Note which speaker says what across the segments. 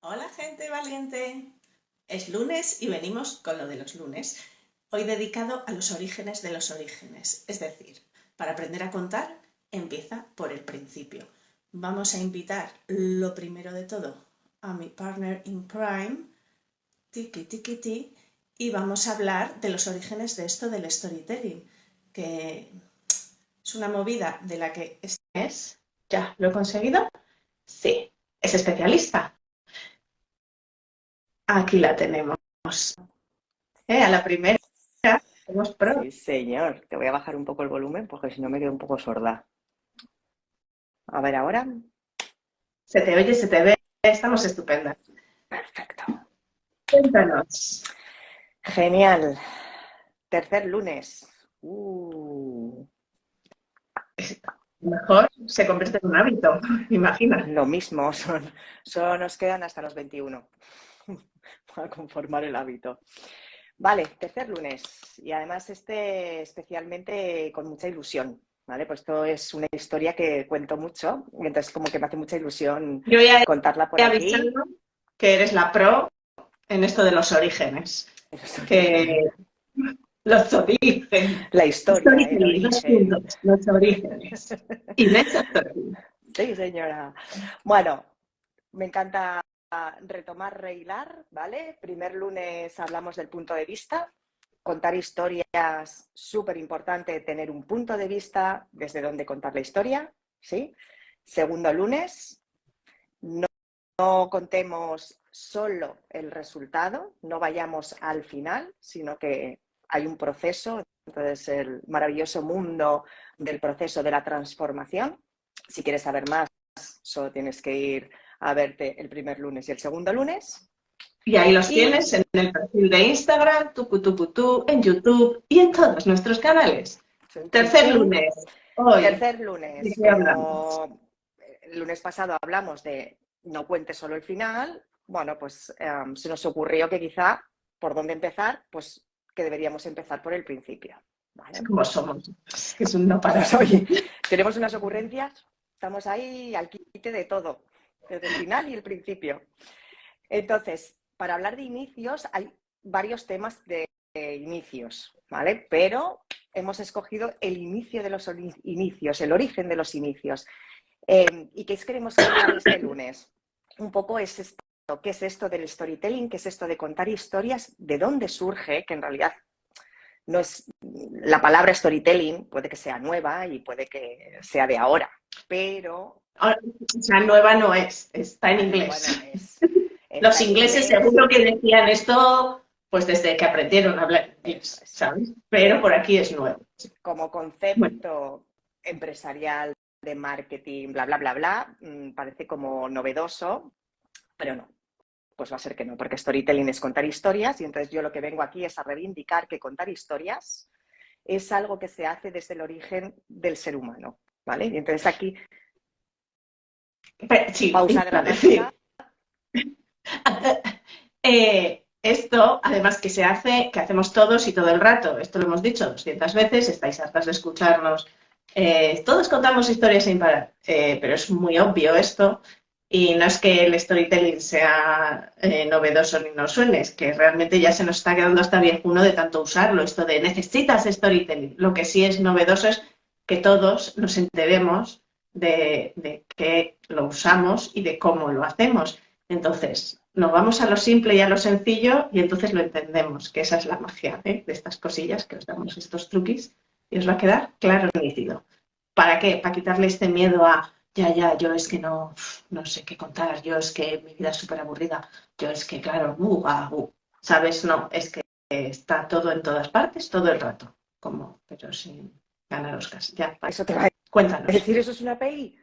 Speaker 1: Hola gente valiente. Es lunes y venimos con lo de los lunes. Hoy dedicado a los orígenes de los orígenes. Es decir, para aprender a contar, empieza por el principio. Vamos a invitar lo primero de todo a mi partner in crime, Tiki Tiki Ti, y vamos a hablar de los orígenes de esto del storytelling, que es una movida de la que es. ¿Ya lo he conseguido? Sí, es especialista. Aquí la tenemos. A la primera, somos pro.
Speaker 2: Sí, señor. Te voy a bajar un poco el volumen porque si no me quedo un poco sorda. A ver ahora.
Speaker 1: Se te oye, se te ve, estamos estupendas.
Speaker 2: Perfecto.
Speaker 1: Cuéntanos.
Speaker 2: Genial. Tercer lunes. Uh,
Speaker 1: Mejor se convierte en un hábito, imagina.
Speaker 2: lo mismo. Solo nos quedan hasta los 21 para conformar el hábito. Vale, tercer lunes. Y además especialmente con mucha ilusión. ¿Vale? Pues esto es una historia que cuento mucho. Y entonces como que me hace mucha ilusión
Speaker 1: Yo ya
Speaker 2: contarla por
Speaker 1: he avisado
Speaker 2: aquí.
Speaker 1: que eres la pro en esto de los orígenes. Que los orígenes.
Speaker 2: La historia, el
Speaker 1: Storytelling, dos
Speaker 2: origen.
Speaker 1: puntos, los orígenes. Y de eso estoy.
Speaker 2: Sí, señora. Bueno, me encanta retomar, rehilar, ¿vale? Primer lunes hablamos del punto de vista. Contar historias, súper importante tener un punto de vista desde donde contar la historia, ¿sí? Segundo lunes, no contemos solo el resultado, no vayamos al final, sino que hay un proceso, entonces el maravilloso mundo del proceso de la transformación. Si quieres saber más, solo tienes que ir a verte el primer lunes y el segundo lunes.
Speaker 1: Y ahí los
Speaker 2: Y
Speaker 1: tienes en el perfil de Instagram, tucutucutú, en YouTube y en todos nuestros canales.
Speaker 2: chin, chin,
Speaker 1: Tercer
Speaker 2: chin.
Speaker 1: lunes, hoy,
Speaker 2: Tercer
Speaker 1: ¿de
Speaker 2: lunes,
Speaker 1: qué hablamos?
Speaker 2: como el lunes pasado hablamos de no cuentes solo el final, bueno, pues se nos ocurrió que quizá por dónde empezar, pues que deberíamos empezar por el principio.
Speaker 1: Es
Speaker 2: ¿Vale?
Speaker 1: como somos, es un no
Speaker 2: Pues
Speaker 1: parar.
Speaker 2: oye, tenemos unas ocurrencias, estamos ahí al quite de todo, desde el final y el principio. Entonces, para hablar de inicios hay varios temas de inicios, ¿vale? Pero hemos escogido el inicio de los inicios, el origen de los inicios. ¿Y qué queremos contar este lunes? Un poco es esto, ¿qué es esto del storytelling? ¿Qué es esto de contar historias? ¿De dónde surge? Que en realidad no es la palabra storytelling, puede que sea nueva y puede que sea de ahora, pero
Speaker 1: O sea, nueva no es, está en
Speaker 2: bueno,
Speaker 1: inglés. Los
Speaker 2: está en
Speaker 1: ingleses
Speaker 2: inglés,
Speaker 1: seguro que decían esto pues desde que aprendieron a hablar
Speaker 2: eso
Speaker 1: inglés,
Speaker 2: es.
Speaker 1: ¿sabes? Pero por
Speaker 2: Pero
Speaker 1: aquí es nuevo.
Speaker 2: como
Speaker 1: Bueno,
Speaker 2: concepto empresarial de marketing, bla, bla, bla, bla, parece como novedoso, pero no, pues va a ser que no, porque storytelling es contar historias y entonces yo lo que vengo aquí es a reivindicar que contar historias es algo que se hace desde el origen del ser humano, ¿vale? Y entonces aquí,
Speaker 1: sí,
Speaker 2: pausa
Speaker 1: iba a
Speaker 2: dramática.
Speaker 1: decir. Esto, además que se hace, que hacemos todos y todo el rato, esto lo hemos dicho 200 veces, estáis hartas de escucharnos, todos contamos historias sin parar, pero es muy obvio esto, y no es que el storytelling sea novedoso ni nos suene, es que realmente ya se nos está quedando hasta viejuno de tanto usarlo, esto de necesitas storytelling. Lo que sí es novedoso es que todos nos enteremos de que lo usamos y de cómo lo hacemos. Entonces, nos vamos a lo simple y a lo sencillo y entonces lo entendemos, que esa es la magia, de estas cosillas que os damos, estos truquis, y os va a quedar claro y nítido. ¿Para qué? Para quitarle este miedo a, ya, yo es que no sé qué contar, yo es que mi vida es súper aburrida, yo es que, claro, ¿sabes? No, es que está todo en todas partes, todo el rato, como, pero sin ganaros casi. Ya, vale.
Speaker 2: Eso te va a
Speaker 1: Cuéntanos.
Speaker 2: decir, eso es una API.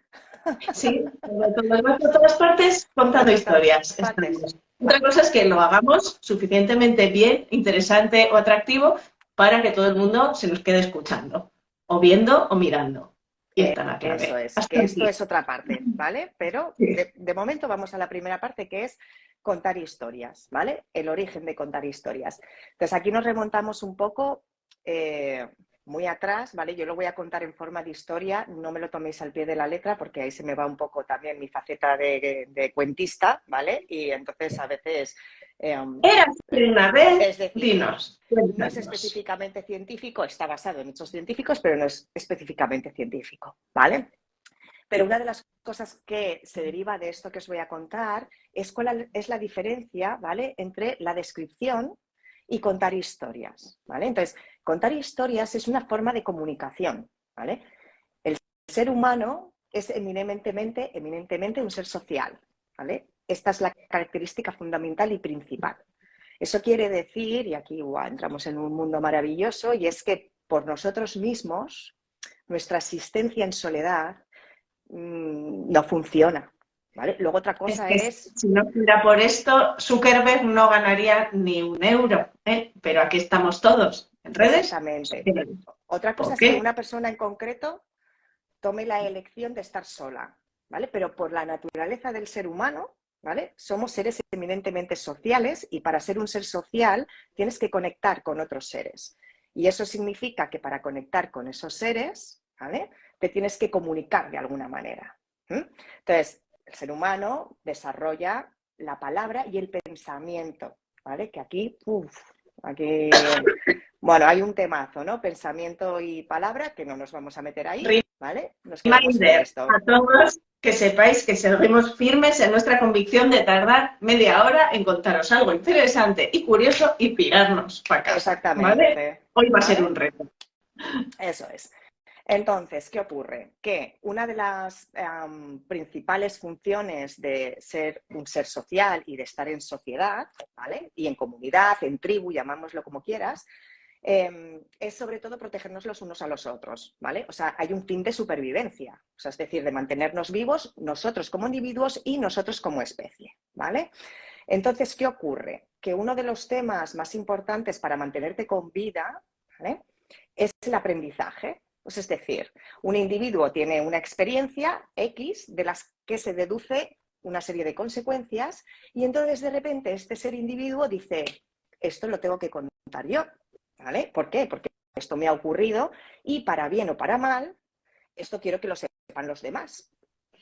Speaker 1: Sí, todo el por todas partes contando
Speaker 2: Todo en todas
Speaker 1: historias.
Speaker 2: partes.
Speaker 1: Estamos. Otra cosa es que lo hagamos suficientemente bien, interesante o atractivo para que todo el mundo se nos quede escuchando, o viendo o mirando. Y esta es la
Speaker 2: Eso
Speaker 1: clave.
Speaker 2: es,
Speaker 1: Hasta
Speaker 2: que esto
Speaker 1: aquí.
Speaker 2: es otra parte, ¿vale? Pero
Speaker 1: Sí.
Speaker 2: de momento vamos a la primera parte que es contar historias, ¿vale? El origen de contar historias. Entonces aquí nos remontamos un poco muy atrás, ¿vale? Yo lo voy a contar en forma de historia, no me lo toméis al pie de la letra porque ahí se me va un poco también mi faceta de cuentista, ¿vale? Y entonces a veces,
Speaker 1: Érase una vez,
Speaker 2: es decir,
Speaker 1: dinos,
Speaker 2: no es
Speaker 1: cuéntanos.
Speaker 2: específicamente científico, está basado en hechos científicos, pero no es específicamente científico, ¿vale? Pero una de las cosas que se deriva de esto que os voy a contar es cuál es la diferencia, ¿vale?, entre la descripción y contar historias, ¿vale? Entonces, contar historias es una forma de comunicación, ¿vale? El ser humano es eminentemente un ser social, ¿vale? Esta es la característica fundamental y principal. Eso quiere decir, y aquí entramos en un mundo maravilloso, y es que por nosotros mismos, nuestra existencia en soledad no funciona, ¿vale? Luego otra
Speaker 1: Es
Speaker 2: cosa
Speaker 1: que
Speaker 2: es...
Speaker 1: si no fuera por esto, Zuckerberg no ganaría ni un euro, ¿eh? Pero aquí estamos todos, en redes.
Speaker 2: Exactamente. Otra cosa
Speaker 1: ¿Por
Speaker 2: es que
Speaker 1: qué?
Speaker 2: una persona en concreto tome la elección de estar sola, ¿vale? Pero por la naturaleza del ser humano, ¿vale? Somos seres eminentemente sociales y para ser un ser social tienes que conectar con otros seres. Y eso significa que para conectar con esos seres, ¿vale?, te tienes que comunicar de alguna manera. Entonces, el ser humano desarrolla la palabra y el pensamiento, ¿vale? Que aquí, bueno, hay un temazo, ¿no? Pensamiento y palabra, que no nos vamos a meter ahí, ¿vale? Nos quedamos con
Speaker 1: Reminder
Speaker 2: esto.
Speaker 1: a todos que sepáis que seguimos firmes en nuestra convicción de tardar media hora en contaros algo interesante y curioso y pirarnos para casa, ¿vale?
Speaker 2: Exactamente,
Speaker 1: Hoy va a ser
Speaker 2: ¿vale?
Speaker 1: un reto.
Speaker 2: Eso es. Entonces, ¿qué ocurre? Que una de las principales funciones de ser un ser social y de estar en sociedad, ¿vale?, y en comunidad, en tribu, llamámoslo como quieras, es sobre todo protegernos los unos a los otros, ¿vale? O sea, hay un fin de supervivencia, o sea, es decir, de mantenernos vivos nosotros como individuos y nosotros como especie, ¿vale? Entonces, ¿qué ocurre? Que uno de los temas más importantes para mantenerte con vida, ¿vale?, es el aprendizaje. Pues es decir, un individuo tiene una experiencia X de las que se deduce una serie de consecuencias y entonces de repente este ser individuo dice, esto lo tengo que contar yo, ¿vale? ¿Por qué? Porque esto me ha ocurrido y para bien o para mal, esto quiero que lo sepan los demás.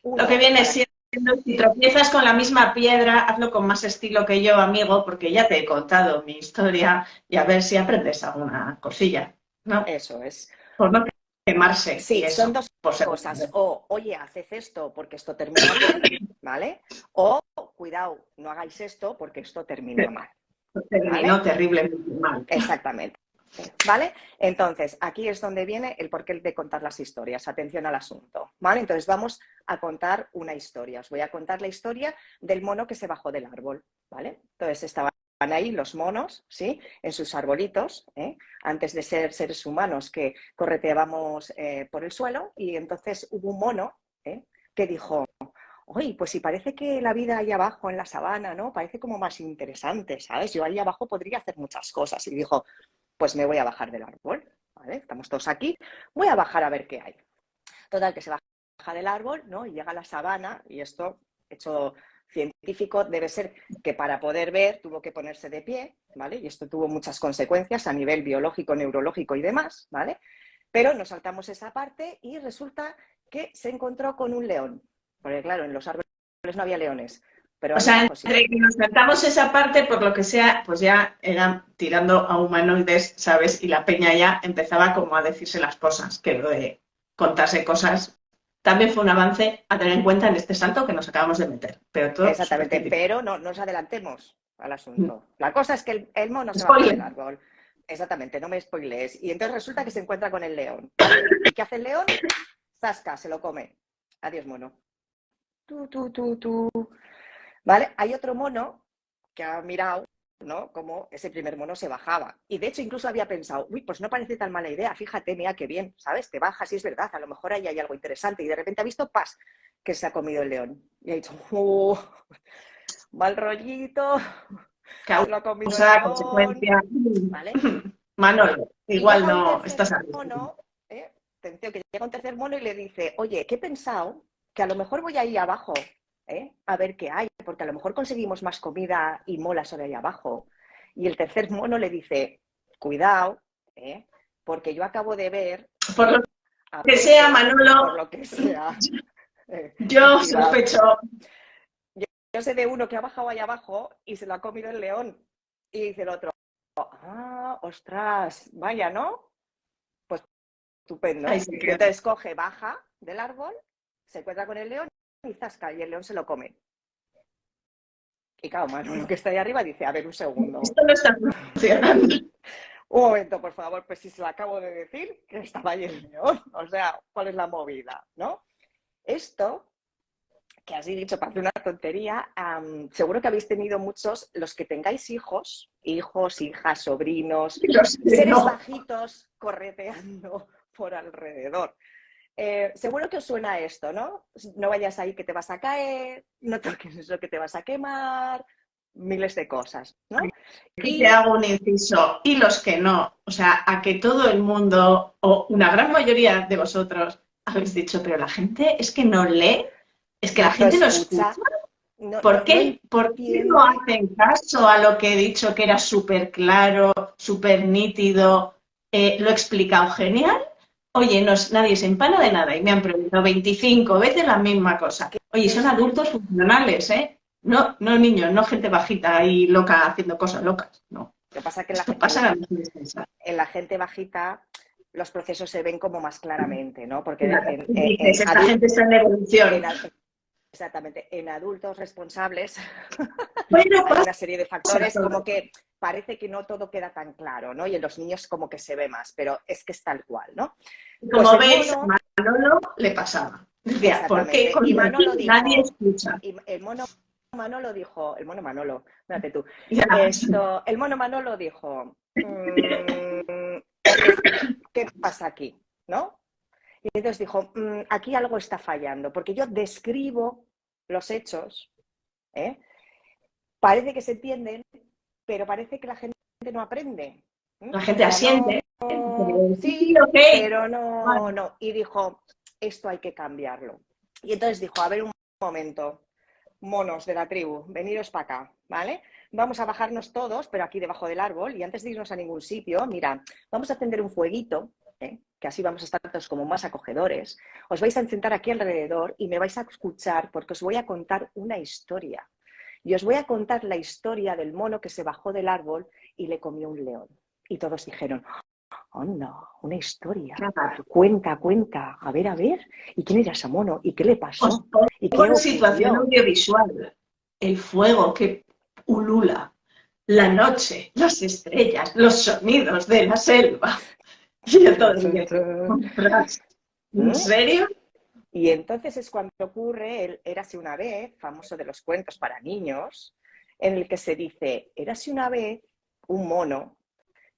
Speaker 1: Lo que
Speaker 2: Uno,
Speaker 1: viene
Speaker 2: para...
Speaker 1: siendo, si tropiezas con la misma piedra, hazlo con más estilo que yo, amigo, porque ya te he contado mi historia y a ver si aprendes alguna cosilla, ¿no?
Speaker 2: Eso es.
Speaker 1: Por no quemarse y
Speaker 2: Sí, son
Speaker 1: eso,
Speaker 2: dos
Speaker 1: por ser.
Speaker 2: cosas. O, oye, haced esto porque esto termina bien, ¿vale? O, cuidado, no hagáis esto porque esto termina mal,
Speaker 1: Terminó
Speaker 2: ¿vale?
Speaker 1: terriblemente mal.
Speaker 2: Exactamente. ¿Vale? Entonces, aquí es donde viene el porqué de contar las historias. Atención al asunto, ¿vale? Entonces, vamos a contar una historia. Os voy a contar la historia del mono que se bajó del árbol, ¿vale? Entonces, estaban ahí los monos, ¿sí?, en sus arbolitos, antes de ser seres humanos que correteábamos por el suelo, y entonces hubo un mono que dijo, oye, pues si parece que la vida ahí abajo en la sabana, ¿no?, parece como más interesante, ¿sabes? Yo ahí abajo podría hacer muchas cosas. Y dijo, pues me voy a bajar del árbol, ¿vale? Estamos todos aquí, voy a bajar a ver qué hay. Total, que se baja del árbol, ¿no?, y llega a la sabana, y esto, hecho científico, debe ser que para poder ver tuvo que ponerse de pie, ¿vale? Y esto tuvo muchas consecuencias a nivel biológico, neurológico y demás, ¿vale? Pero nos saltamos esa parte y resulta que se encontró con un león. Porque claro, en los árboles no había leones, pero
Speaker 1: O
Speaker 2: ahí
Speaker 1: sea,
Speaker 2: abajo sí.
Speaker 1: entre que nos saltamos esa parte, por lo que sea, pues ya eran tirando a humanoides, ¿sabes? Y la peña ya empezaba como a decirse las cosas, que lo de contarse cosas también fue un avance a tener en cuenta en este salto que nos acabamos de meter, pero todo súper
Speaker 2: Exactamente,
Speaker 1: científico.
Speaker 2: pero no nos adelantemos al asunto. La cosa es que el mono se baja
Speaker 1: Spoiler.
Speaker 2: del árbol. Exactamente, no me spoilees. Y entonces resulta que se encuentra con el león, ¿vale? ¿Y qué hace el león? Zasca, se lo come. Adiós, mono. Tú. ¿Vale? Hay otro mono que ha mirado, ¿no?, cómo ese primer mono se bajaba. Y de hecho incluso había pensado, uy, pues no parece tan mala idea, fíjate, mira qué bien, ¿sabes? Te bajas y es verdad, a lo mejor ahí hay algo interesante. Y de repente ha visto, ¡pas!, que se ha comido el león. Y ha dicho, mal rollito, se lo ha comido el
Speaker 1: Causa,
Speaker 2: león,
Speaker 1: consecuencia.
Speaker 2: ¿vale?
Speaker 1: Manolo,
Speaker 2: Y
Speaker 1: igual
Speaker 2: llega un
Speaker 1: no
Speaker 2: tercer
Speaker 1: estás a...
Speaker 2: mono, atención, que llega un tercer mono y le dice, oye, que he pensado que a lo mejor voy ahí abajo, a ver qué hay, porque a lo mejor conseguimos más comida y mola sobre ahí abajo. Y el tercer mono le dice, cuidado, porque yo acabo de ver
Speaker 1: Por lo
Speaker 2: a
Speaker 1: que sea,
Speaker 2: Pepe,
Speaker 1: Manolo,
Speaker 2: por lo que sea.
Speaker 1: yo
Speaker 2: Cuidado.
Speaker 1: sospecho.
Speaker 2: Yo sé de uno que ha bajado ahí abajo y se lo ha comido el león. Y dice el otro, ah, ostras, vaya, ¿no? Pues estupendo.
Speaker 1: Ahí se
Speaker 2: Y
Speaker 1: queda.
Speaker 2: entonces coge, baja del árbol, se encuentra con el león y zasca, y el león se lo come. Y claro, Manolo, que está ahí arriba, dice, a ver, un segundo.
Speaker 1: Esto no está funcionando.
Speaker 2: Un momento, por favor, pues si se lo acabo de decir, que estaba ahí el león. O sea, ¿cuál es la movida? ¿No? Esto que has dicho parece una tontería, seguro que habéis tenido muchos, los que tengáis hijos, hijas, sobrinos, seres bajitos correteando por alrededor. Seguro que os suena esto, ¿no? No vayas ahí que te vas a caer, no toques eso que te vas a quemar, miles de cosas, ¿no?
Speaker 1: Aquí te hago un inciso, y los que no, o sea, a que todo el mundo, o una gran mayoría de vosotros, habéis dicho, pero la gente es que no lee, es que la gente no escucha. ¿Por qué no hacen caso a lo que he dicho, que era súper claro, súper nítido, lo he explicado genial? Oye, nadie se empana de nada y me han preguntado 25 veces la misma cosa. Oye, son adultos funcionales, ¿eh? No, no niños, no gente bajita y loca haciendo cosas locas, no.
Speaker 2: Lo que pasa es que
Speaker 1: Esto pasa
Speaker 2: en la gente bajita los procesos se ven como más claramente, ¿no? Porque
Speaker 1: claro, esta gente está en evolución.
Speaker 2: Exactamente, en adultos responsables
Speaker 1: bueno,
Speaker 2: hay una serie de factores como que parece que no todo queda tan claro, ¿no? Y en los niños como que se ve más, pero es que es tal cual, ¿no?
Speaker 1: Como pues veis, a Manolo le pasaba. Decía, ¿por qué
Speaker 2: y Manolo dijo,
Speaker 1: nadie escucha?
Speaker 2: Y el mono Manolo dijo, el mono Manolo, fíjate tú, el mono Manolo dijo, ¿qué pasa aquí? ¿No? Y entonces dijo, aquí algo está fallando, porque yo describo los hechos, ¿eh? Parece que se entienden, pero parece que la gente no aprende.
Speaker 1: La gente asiente.
Speaker 2: No, sí, pero no. Y dijo, esto hay que cambiarlo. Y entonces dijo, a ver un momento, monos de la tribu, veniros para acá, ¿vale? Vamos a bajarnos todos, pero aquí debajo del árbol, y antes de irnos a ningún sitio, mira, vamos a encender un fueguito, que así vamos a estar todos como más acogedores. Os vais a sentar aquí alrededor y me vais a escuchar porque os voy a contar una historia. Y os voy a contar la historia del mono que se bajó del árbol y le comió un león. Y todos dijeron, anda, una historia. Cuenta, a ver. ¿Y quién era ese mono? ¿Y qué le pasó? ¿Y qué
Speaker 1: situación audiovisual. El fuego que ulula, la noche, las estrellas, los sonidos de la selva. Y entonces, ¿en serio?
Speaker 2: Y entonces es cuando ocurre el Érase una vez, famoso de los cuentos para niños, en el que se dice, érase una vez un mono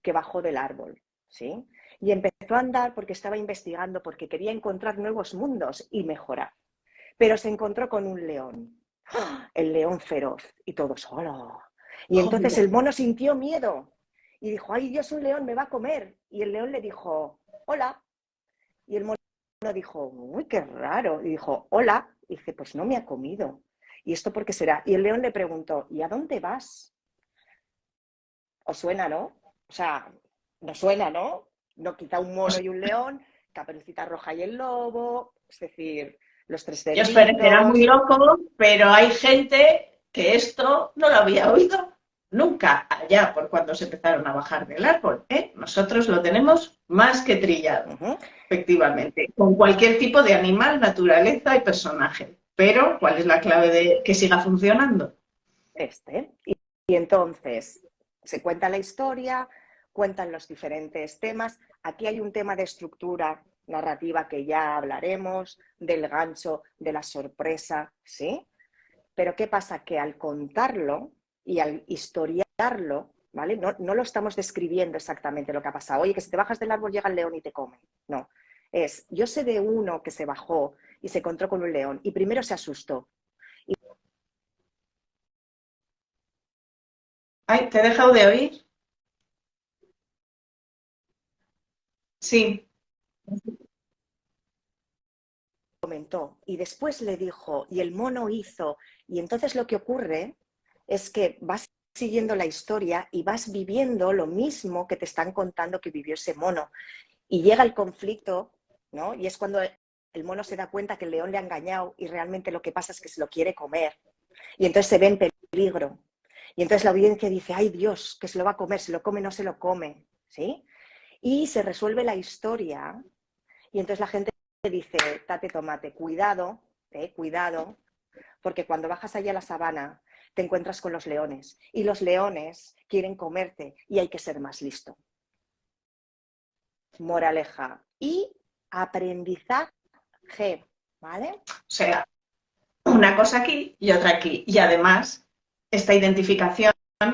Speaker 2: que bajó del árbol, ¿sí? Y empezó a andar porque estaba investigando, porque quería encontrar nuevos mundos y mejorar. Pero se encontró con un león, el león feroz, y todos, ¡hola! Y entonces el mono sintió miedo y dijo, ¡ay, Dios, un león me va a comer! Y el león le dijo, ¡hola! Y el mono dijo, uy, qué raro. Y dijo, hola. Y dice, pues no me ha comido. ¿Y esto por qué será? Y el león le preguntó, ¿y a dónde vas? ¿Os suena, no? O sea, no suena, ¿no? No, quizá un mono y un león, Caperucita Roja y el lobo, es decir, los tres cerditos.
Speaker 1: Os parecerá muy loco, pero hay gente que esto no lo había oído nunca allá por cuando se empezaron a bajar del árbol. Nosotros lo tenemos más que trillado, efectivamente, con cualquier tipo de animal, naturaleza y personaje. Pero, ¿cuál es la clave de que siga funcionando?
Speaker 2: Y entonces, se cuenta la historia, cuentan los diferentes temas. Aquí hay un tema de estructura narrativa que ya hablaremos, del gancho, de la sorpresa, ¿sí? Pero ¿qué pasa? Que al contarlo y al historiarlo, ¿vale? No lo estamos describiendo exactamente lo que ha pasado. Oye, que si te bajas del árbol llega el león y te come. No. Yo sé de uno que se bajó y se encontró con un león y primero se asustó.
Speaker 1: Ay, ¿te he dejado de oír? Sí.
Speaker 2: Comentó y después le dijo, y el mono hizo, y entonces lo que ocurre es que vas siguiendo la historia y vas viviendo lo mismo que te están contando que vivió ese mono. Y llega el conflicto, ¿no? Y es cuando el mono se da cuenta que el león le ha engañado y realmente lo que pasa es que se lo quiere comer. Y entonces se ve en peligro. Y entonces la audiencia dice, ay Dios, que se lo va a comer, se lo come, no se lo come, ¿sí? Y se resuelve la historia y entonces la gente dice, tate tomate, cuidado, cuidado, porque cuando bajas allá a la sabana te encuentras con los leones y los leones quieren comerte y hay que ser más listo. Moraleja y aprendizaje, ¿vale?
Speaker 1: O sea, una cosa aquí y otra aquí. Y además, esta identificación,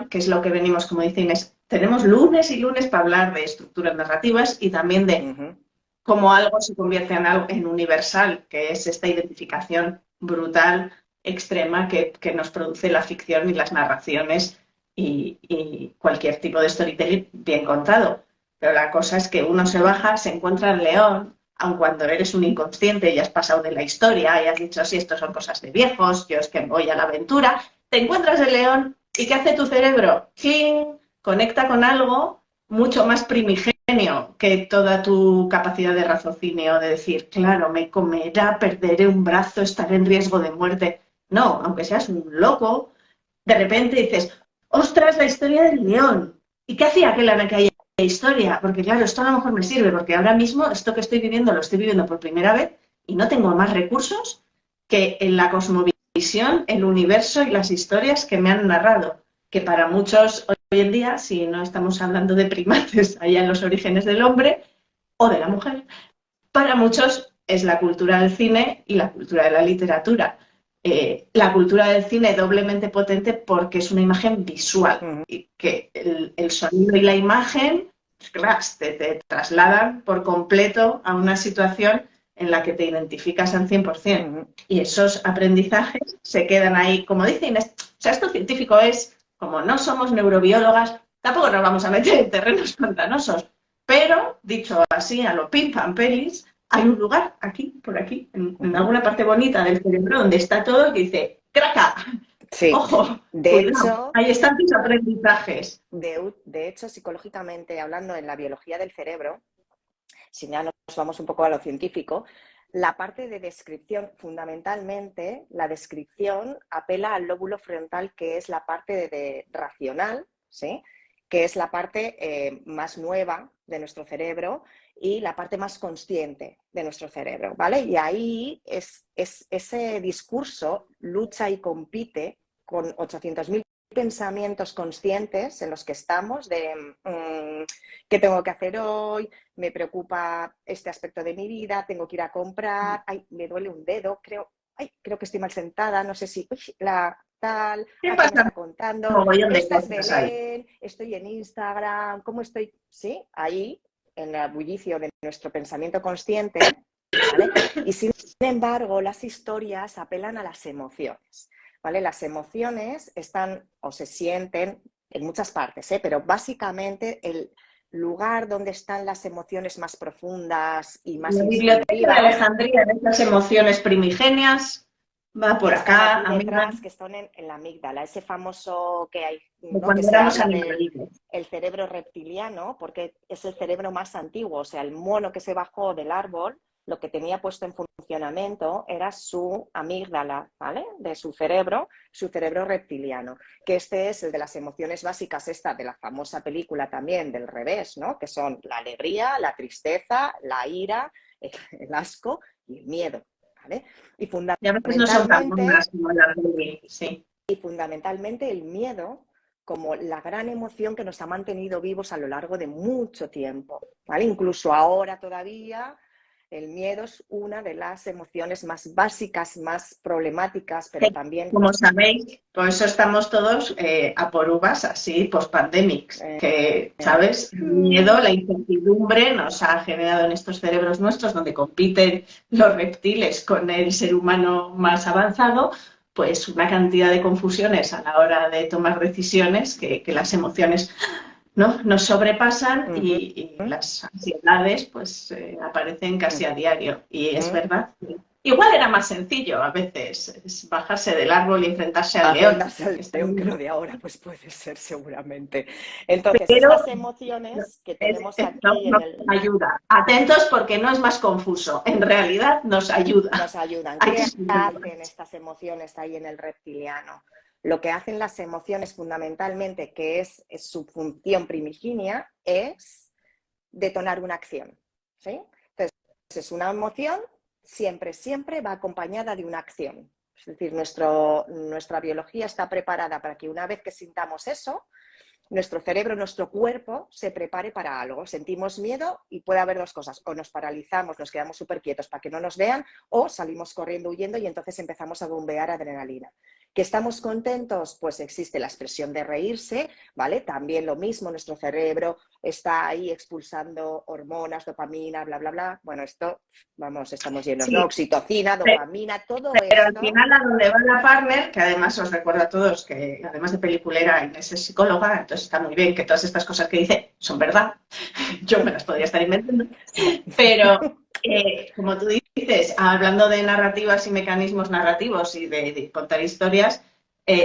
Speaker 1: que es lo que venimos, como dicen, tenemos lunes y lunes para hablar de estructuras narrativas y también de cómo algo se convierte en algo en universal, que es esta identificación brutal, extrema, que nos produce la ficción y las narraciones y cualquier tipo de storytelling bien contado. Pero la cosa es que uno se baja, se encuentra el león, aun cuando eres un inconsciente y has pasado de la historia y has dicho, sí, esto son cosas de viejos, yo es que voy a la aventura, te encuentras el león y ¿qué hace tu cerebro? ¡Cling! Conecta con algo mucho más primigenio que toda tu capacidad de raciocinio, de decir, claro, me comerá, perderé un brazo, estaré en riesgo de muerte. No, aunque seas un loco, de repente dices, ostras, la historia del león. ¿Y qué hacía aquel en aquella historia? Porque claro, esto a lo mejor me sirve, porque ahora mismo esto que estoy viviendo lo estoy viviendo por primera vez y no tengo más recursos que en la cosmovisión, el universo y las historias que me han narrado, que para muchos hoy en día, si no estamos hablando de primates allá en los orígenes del hombre o de la mujer, para muchos es la cultura del cine y la cultura de la literatura. La cultura del cine doblemente potente porque es una imagen visual y que el sonido y la imagen te trasladan por completo a una situación en la que te identificas al 100%. Y esos aprendizajes se quedan ahí, como dicen, o sea, esto científico es, como no somos neurobiólogas, tampoco nos vamos a meter en terrenos pantanosos, pero, dicho así, a lo pim pam pelis, hay un lugar aquí, por aquí, en alguna parte bonita del cerebro donde está todo que dice, ¡craca!
Speaker 2: Sí.
Speaker 1: ¡Ojo!
Speaker 2: De hecho,
Speaker 1: ahí están tus aprendizajes.
Speaker 2: De hecho, psicológicamente hablando en la biología del cerebro, si ya nos vamos un poco a lo científico, la parte de descripción, fundamentalmente, la descripción apela al lóbulo frontal, que es la parte de racional, ¿sí? Que es la parte más nueva de nuestro cerebro y la parte más consciente de nuestro cerebro, ¿vale? Y ahí es ese discurso lucha y compite con 800.000 pensamientos conscientes en los que estamos de qué tengo que hacer hoy, me preocupa este aspecto de mi vida, tengo que ir a comprar, ay, me duele un dedo, creo que estoy mal sentada, no sé si, tal,
Speaker 1: ¿Qué
Speaker 2: ¿qué me
Speaker 1: pasa?
Speaker 2: está contando?
Speaker 1: Mogollón de
Speaker 2: Esta es
Speaker 1: cosas ahí.
Speaker 2: Belén, estoy en Instagram, ¿cómo estoy? Sí, ahí, en el bullicio de nuestro pensamiento consciente, ¿vale? Y sin embargo, las historias apelan a las emociones, ¿vale? Las emociones están o se sienten en muchas partes, pero básicamente el lugar donde están las emociones más profundas y más
Speaker 1: La biblioteca de
Speaker 2: instintivas
Speaker 1: Alejandría, de esas emociones primigenias, va por
Speaker 2: están
Speaker 1: acá,
Speaker 2: aquí
Speaker 1: amiga,
Speaker 2: detrás, que están en la amígdala, ese famoso que hay,
Speaker 1: de
Speaker 2: ¿no? Que
Speaker 1: cuando
Speaker 2: se
Speaker 1: éramos
Speaker 2: habla del
Speaker 1: animalitos.
Speaker 2: el cerebro reptiliano, porque es el cerebro más antiguo, o sea, el mono que se bajó del árbol, lo que tenía puesto en funcionamiento era su amígdala, ¿vale? De su cerebro reptiliano, que este es el de las emociones básicas, esta de la famosa película también del revés, ¿no? Que son la alegría, la tristeza, la ira, el asco y el miedo, ¿vale? Y
Speaker 1: Y a veces no son tan
Speaker 2: fundamentalmente
Speaker 1: buenas como la peli, sí.
Speaker 2: el miedo como la gran emoción que nos ha mantenido vivos a lo largo de mucho tiempo, ¿vale? Incluso ahora todavía el miedo es una de las emociones más básicas, más problemáticas, pero también...
Speaker 1: Como sabéis, por eso estamos todos a por uvas así, post-pandemics, que, ¿sabes? El miedo, la incertidumbre nos ha generado en estos cerebros nuestros, donde compiten los reptiles con el ser humano más avanzado, pues una cantidad de confusiones a la hora de tomar decisiones que las emociones, ¿no? Nos sobrepasan y las ansiedades pues aparecen casi a diario. Y es verdad. Igual era más sencillo a veces es bajarse del árbol y enfrentarse al león.
Speaker 2: Enfrentarse al león, que lo de ahora, pues puede ser seguramente. Entonces,
Speaker 1: Pero
Speaker 2: estas emociones que tenemos
Speaker 1: esto
Speaker 2: aquí en
Speaker 1: nos
Speaker 2: el...
Speaker 1: ayuda. Atentos porque no es más confuso. En realidad nos ayuda.
Speaker 2: Nos ayudan.
Speaker 1: Hay que
Speaker 2: ¿Qué
Speaker 1: explicarlo.
Speaker 2: hacen estas emociones ahí en el reptiliano? Lo que hacen las emociones fundamentalmente, que es su función primigenia, es detonar una acción. ¿Sí? Entonces, es una emoción, siempre, siempre va acompañada de una acción. Es decir, nuestra biología está preparada para que una vez que sintamos eso, nuestro cerebro, nuestro cuerpo se prepare para algo. Sentimos miedo y puede haber dos cosas. O nos paralizamos, nos quedamos súper quietos para que no nos vean, o salimos corriendo, huyendo y entonces empezamos a bombear adrenalina. ¿Que estamos contentos? Pues existe la expresión de reírse, ¿vale? También lo mismo, nuestro cerebro está ahí expulsando hormonas, dopamina, bla, bla, bla. Bueno, esto, vamos, estamos llenos, ¿no?
Speaker 1: Sí,
Speaker 2: Oxitocina, dopamina, todo
Speaker 1: pero al
Speaker 2: esto.
Speaker 1: final a donde va la partner, que además os recuerdo a todos que además de peliculera, Inés es psicóloga, entonces está muy bien que todas estas cosas que dice son verdad. Yo me las podría estar inventando. Pero, como tú dices, hablando de narrativas y mecanismos narrativos y de contar historias,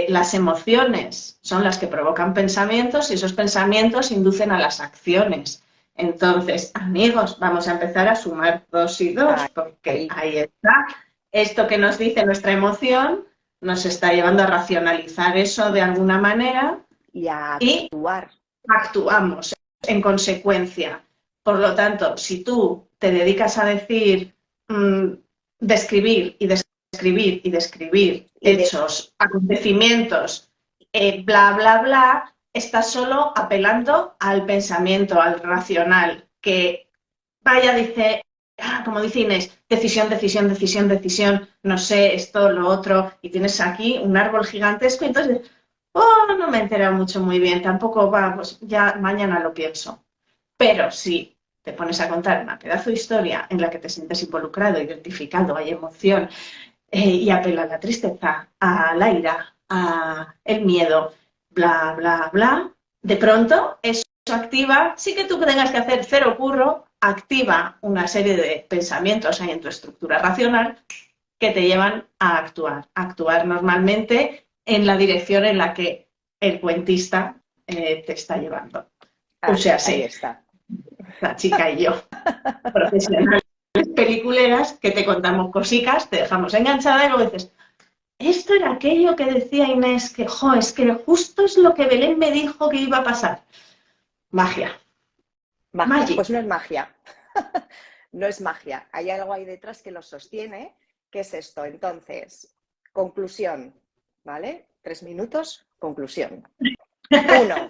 Speaker 1: las emociones son las que provocan pensamientos y esos pensamientos inducen a las acciones. Entonces, amigos, vamos a empezar a sumar 2 y 2, porque ahí está. Esto que nos dice nuestra emoción nos está llevando a racionalizar eso de alguna manera
Speaker 2: Y a
Speaker 1: y
Speaker 2: actuar.
Speaker 1: actuamos en consecuencia. Por lo tanto, si tú te dedicas a decir, describir y describir y describir hechos, acontecimientos, bla, bla, bla, estás solo apelando al pensamiento, al racional, que vaya, dice, como dice Inés, decisión, decisión, decisión, decisión, no sé, esto, lo otro, y tienes aquí un árbol gigantesco, y entonces, oh, no me he enterado mucho muy bien, tampoco va, pues ya mañana lo pienso. Pero si te pones a contar una pedazo de historia en la que te sientes involucrado, identificado, hay emoción, y apela a la tristeza, a la ira, a el miedo, bla, bla, bla, de pronto eso activa, sí que tú tengas que hacer cero curro, activa una serie de pensamientos ahí en tu estructura racional que te llevan a actuar. Actuar normalmente en la dirección en la que el cuentista te está llevando. O sea,
Speaker 2: Ahí
Speaker 1: sí,
Speaker 2: está.
Speaker 1: la chica y yo, profesionales peliculeras, que te contamos cositas, te dejamos enganchada y luego dices, esto era aquello que decía Inés, que jo, es que justo es lo que Belén me dijo que iba a pasar. Magia.
Speaker 2: Magia.
Speaker 1: Magic.
Speaker 2: Pues no es magia. No es magia. Hay algo ahí detrás que lo sostiene. ¿Qué es esto? Entonces, conclusión, ¿vale? 3 minutos, conclusión. 1.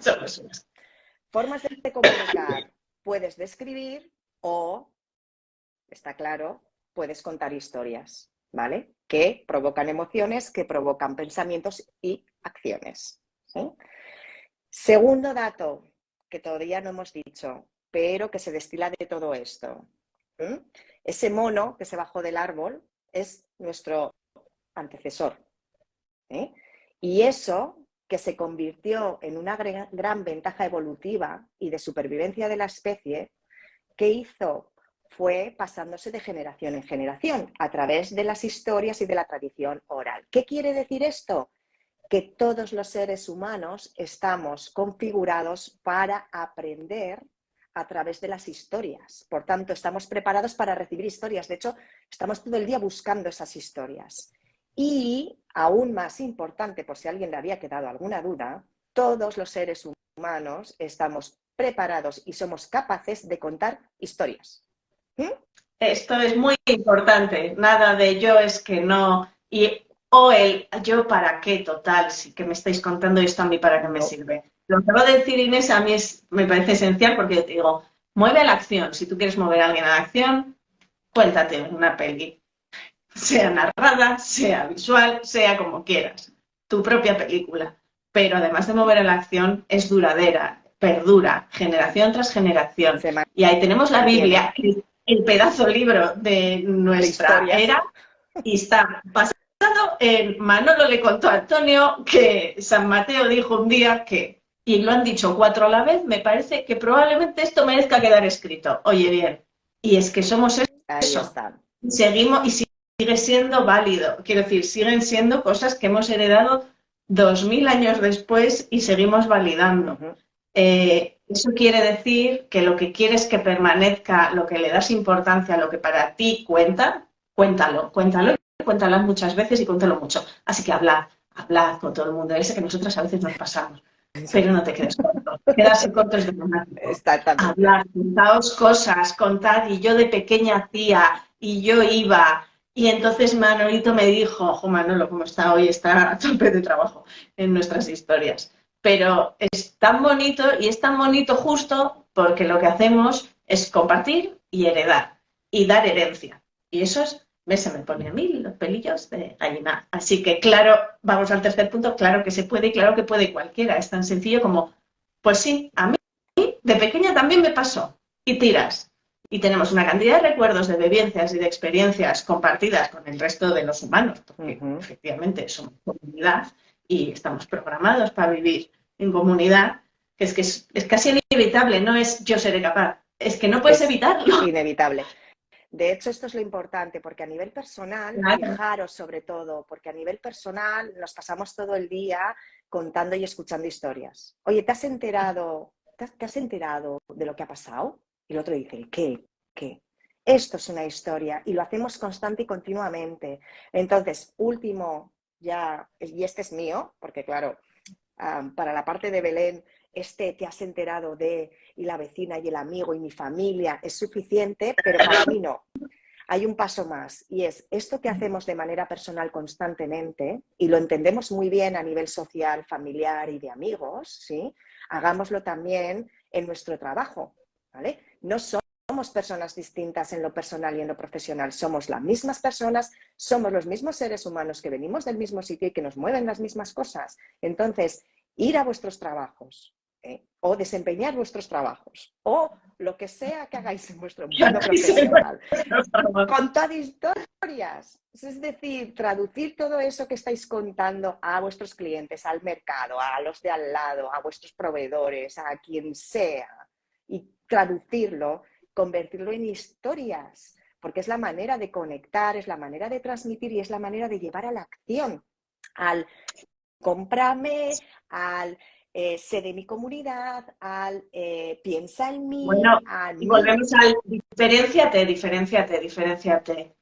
Speaker 2: Formas de comunicar. Puedes describir o, está claro, puedes contar historias, ¿vale? Que provocan emociones, que provocan pensamientos y acciones. ¿Sí? Segundo dato, que todavía no hemos dicho, pero que se destila de todo esto. Ese mono que se bajó del árbol es nuestro antecesor. Y eso que se convirtió en una gran ventaja evolutiva y de supervivencia de la especie, ¿qué hizo? Fue pasándose de generación en generación a través de las historias y de la tradición oral. ¿Qué quiere decir esto? Que todos los seres humanos estamos configurados para aprender a través de las historias. Por tanto, estamos preparados para recibir historias. De hecho, estamos todo el día buscando esas historias. Y, aún más importante, por si a alguien le había quedado alguna duda, todos los seres humanos estamos preparados y somos capaces de contar historias.
Speaker 1: Esto es muy importante. Nada de yo es que no. O el yo para qué, total, sí que me estáis contando esto a mí para qué me sirve. Lo que va a decir Inés a mí me parece esencial porque yo te digo, mueve a la acción. Si tú quieres mover a alguien a la acción, cuéntate una peli. Sea narrada, sea visual, sea como quieras. Tu propia película. Pero además de mover a la acción, es duradera, perdura, generación tras generación. Y ahí tenemos la Biblia, el pedazo libro de nuestra era, y está basado en Manolo le contó a Antonio que San Mateo dijo un día que, y lo han dicho 4 a la vez, me parece que probablemente esto merezca quedar escrito. Oye, bien, y es que somos eso.
Speaker 2: Ahí está.
Speaker 1: Seguimos, y sigue siendo válido. Quiero decir, siguen siendo cosas que hemos heredado 2000 años después y seguimos validando. Eso quiere decir que lo que quieres que permanezca, lo que le das importancia, lo que para ti cuenta, cuéntalo y cuéntalo muchas veces y cuéntalo mucho. Así que hablad con todo el mundo. Sé que nosotras a veces nos pasamos, pero no te quedes corto. Quedarse corto es dramático. Hablar, contaos cosas, contad, y yo de pequeña hacía, y yo iba, y entonces Manolito me dijo, ojo Manolo, como está hoy, está a tope de trabajo en nuestras historias. Pero es tan bonito, y es tan bonito justo porque lo que hacemos es compartir y heredar, y dar herencia. Y eso es, se me pone a mí los pelillos de gallina. Así que claro, vamos al tercer punto, claro que se puede y claro que puede cualquiera. Es tan sencillo como, pues sí, a mí de pequeña también me pasó. Y tiras. Y tenemos una cantidad de recuerdos, de vivencias y de experiencias compartidas con el resto de los humanos, porque efectivamente somos comunidad y estamos programados para vivir en comunidad, que es casi inevitable, no es yo seré capaz, es que no puedes evitarlo.
Speaker 2: Inevitable. De hecho, esto es lo importante, porque a nivel personal,
Speaker 1: claro.
Speaker 2: Fijaros sobre todo, porque a nivel personal nos pasamos todo el día contando y escuchando historias. Oye, ¿te has enterado de lo que ha pasado? Y el otro dice, ¿qué? Esto es una historia y lo hacemos constante y continuamente. Entonces, último, ya, y este es mío, porque claro, para la parte de Belén, te has enterado de, y la vecina y el amigo y mi familia es suficiente, pero para mí no. Hay un paso más, y es esto que hacemos de manera personal constantemente, y lo entendemos muy bien a nivel social, familiar y de amigos, ¿sí? Hagámoslo también en nuestro trabajo, ¿vale? No somos personas distintas en lo personal y en lo profesional, somos las mismas personas, somos los mismos seres humanos que venimos del mismo sitio y que nos mueven las mismas cosas. Entonces, ir a vuestros trabajos, o desempeñar vuestros trabajos, o lo que sea que hagáis en vuestro mundo profesional. Contad historias, es decir, traducir todo eso que estáis contando a vuestros clientes, al mercado, a los de al lado, a vuestros proveedores, a quien sea, y traducirlo, convertirlo en historias, porque es la manera de conectar, es la manera de transmitir y es la manera de llevar a la acción, al cómprame, al sé de mi comunidad, al piensa en mí,
Speaker 1: bueno,
Speaker 2: al
Speaker 1: y volvemos al diferenciate.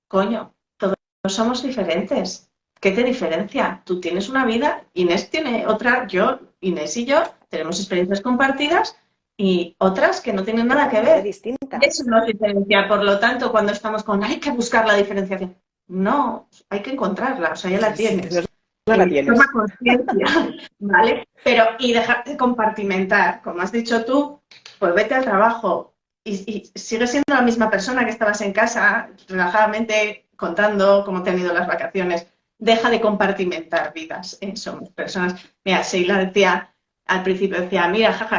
Speaker 1: Coño, todos somos diferentes. ¿Qué te diferencia? Tú tienes una vida, Inés tiene otra, Inés y yo tenemos experiencias compartidas y otras que no tienen nada que ver.
Speaker 2: Distintas.
Speaker 1: Eso nos diferencia. Por lo tanto, cuando estamos con hay que buscar la diferenciación, no, hay que encontrarla, o sea, ya la tienes.
Speaker 2: No la tienes.
Speaker 1: Toma conciencia, ¿vale? Pero, y dejar de compartimentar, como has dicho tú, pues vete al trabajo y sigues siendo la misma persona que estabas en casa, relajadamente contando cómo te han ido las vacaciones. Deja de compartimentar vidas, somos personas. Mira, Sheila decía, al principio decía, mira, jaja,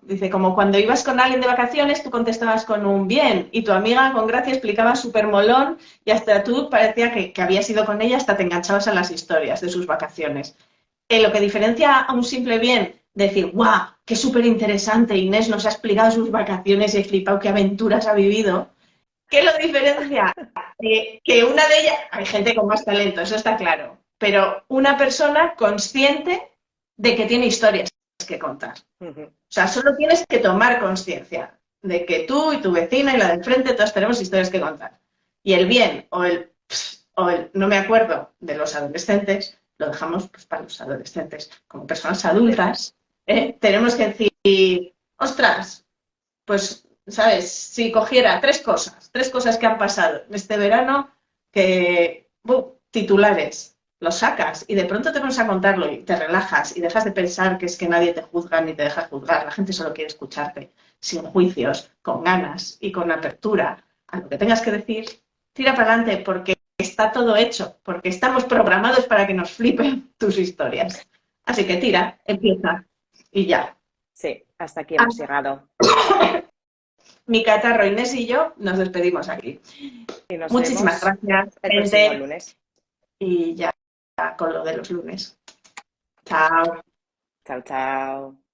Speaker 1: dice, como cuando ibas con alguien de vacaciones, tú contestabas con un bien, y tu amiga con gracia explicaba súper molón, y hasta tú parecía que habías ido con ella, hasta te enganchabas a las historias de sus vacaciones. Lo que diferencia a un simple bien, decir, guau, qué súper interesante, Inés nos ha explicado sus vacaciones y he flipado qué aventuras ha vivido. ¿Qué lo diferencia? Que una de ellas, hay gente con más talento, eso está claro, pero una persona consciente de que tiene historias que contar. O sea, solo tienes que tomar conciencia de que tú y tu vecina y la del frente todos tenemos historias que contar. Y el bien o el no me acuerdo de los adolescentes, lo dejamos pues, para los adolescentes. Como personas adultas, tenemos que decir, ostras, pues, ¿sabes? Si cogiera tres cosas que han pasado este verano, que, titulares, los sacas y de pronto te pones a contarlo y te relajas y dejas de pensar que es que nadie te juzga ni te deja juzgar. La gente solo quiere escucharte, sin juicios, con ganas y con apertura a lo que tengas que decir. Tira para adelante porque está todo hecho, porque estamos programados para que nos flipen tus historias. Así que tira, empieza y ya.
Speaker 2: Sí, hasta aquí hemos llegado.
Speaker 1: Mi catarro, Inés y yo nos despedimos aquí.
Speaker 2: Y nos
Speaker 1: Muchísimas
Speaker 2: vemos
Speaker 1: gracias,
Speaker 2: el próximo lunes.
Speaker 1: Y ya con lo de los lunes. Chao.
Speaker 2: Chao, chao.